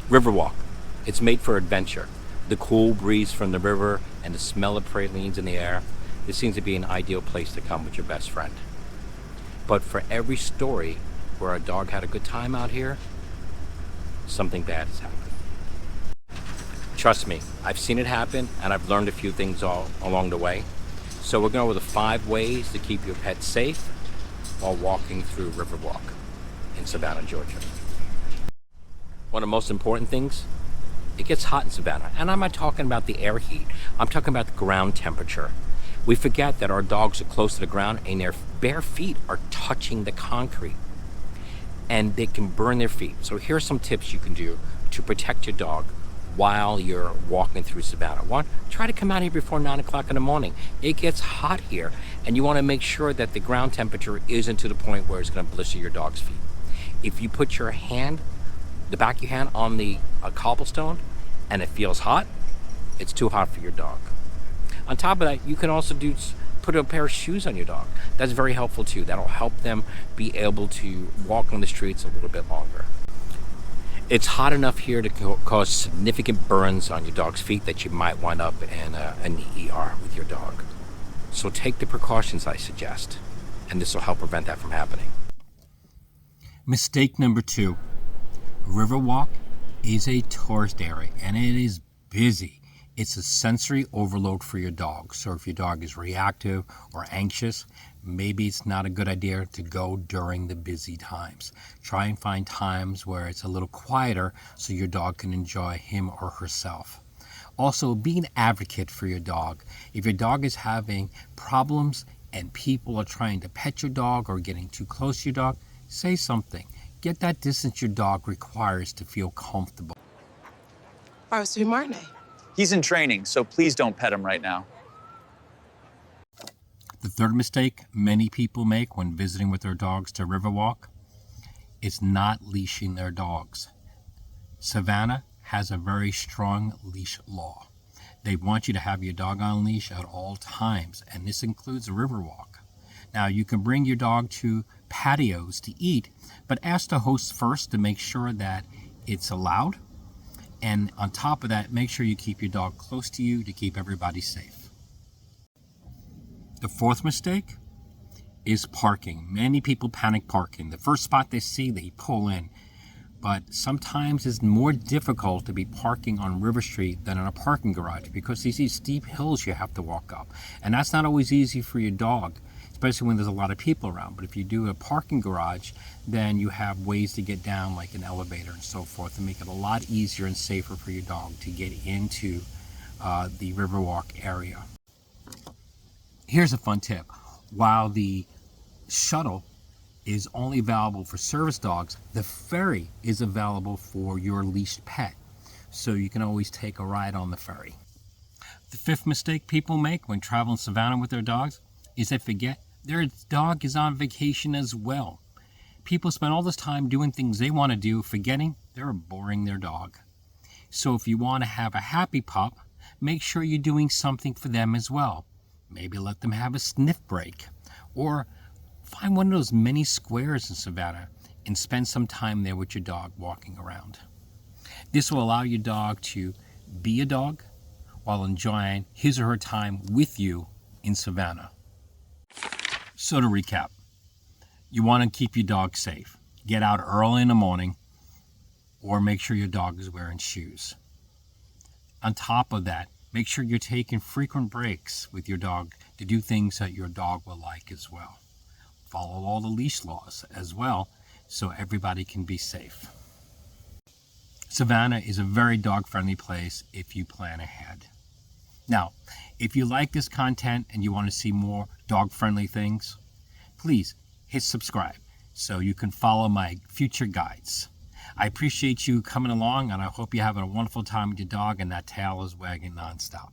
Riverwalk. It's made for adventure. The cool breeze from the river and the smell of pralines in the air. This seems to be an ideal place to come with your best friend. But for every story where a dog had a good time out here, something bad has happened. Trust me, I've seen it happen and I've learned a few things all along the way. So we're going over the 5 ways to keep your pet safe while walking through Riverwalk in Savannah, Georgia. One of the most important things, it gets hot in Savannah. And I'm not talking about the air heat. I'm talking about the ground temperature. We forget that our dogs are close to the ground and their bare feet are touching the concrete and they can burn their feet. So here are some tips you can do to protect your dog while you're walking through Savannah. One, try to come out here before 9 o'clock in the morning. It gets hot here and you want to make sure that the ground temperature isn't to the point where it's going to blister your dog's feet. If you put your hand, the back of your hand on the cobblestone and it feels hot, it's too hot for your dog. On top of that, you can also put a pair of shoes on your dog. That's very helpful too. That'll help them be able to walk on the streets a little bit longer. It's hot enough here to cause significant burns on your dog's feet that you might wind up in an ER with your dog. So take the precautions I suggest, and this will help prevent that from happening. Mistake number 2. Riverwalk is a tourist area and it is busy. It's a sensory overload for your dog. So if your dog is reactive or anxious, maybe it's not a good idea to go during the busy times. Try and find times where it's a little quieter so your dog can enjoy him or herself. Also, be an advocate for your dog. If your dog is having problems and people are trying to pet your dog or getting too close to your dog, say something. Get that distance your dog requires to feel comfortable. How's Marne? He's in training, so please don't pet him right now. The third mistake many people make when visiting with their dogs to Riverwalk is not leashing their dogs. Savannah has a very strong leash law. They want you to have your dog on leash at all times, and this includes Riverwalk. Now, you can bring your dog to patios to eat, but ask the host first to make sure that it's allowed. And on top of that, make sure you keep your dog close to you to keep everybody safe. The fourth mistake is parking. Many people panic parking. The first spot they see, they pull in. But sometimes it's more difficult to be parking on River Street than in a parking garage because these steep hills you have to walk up. And that's not always easy for your dog, especially when there's a lot of people around. But if you do a parking garage, then you have ways to get down like an elevator and so forth and make it a lot easier and safer for your dog to get into the Riverwalk area. Here's a fun tip. While the shuttle is only available for service dogs, the ferry is available for your leashed pet. So you can always take a ride on the ferry. The fifth mistake people make when traveling Savannah with their dogs is they forget their dog is on vacation as well. People spend all this time doing things they want to do, forgetting they're boring their dog. So if you want to have a happy pup, make sure you're doing something for them as well. Maybe let them have a sniff break, or find one of those many squares in Savannah and spend some time there with your dog walking around. This will allow your dog to be a dog while enjoying his or her time with you in Savannah. So to recap, you want to keep your dog safe. Get out early in the morning or make sure your dog is wearing shoes. On top of that, make sure you're taking frequent breaks with your dog to do things that your dog will like as well. Follow all the leash laws as well so everybody can be safe. Savannah is a very dog-friendly place if you plan ahead. Now, if you like this content and you want to see more dog-friendly things, please hit subscribe so you can follow my future guides. I appreciate you coming along, and I hope you're having a wonderful time with your dog and that tail is wagging nonstop.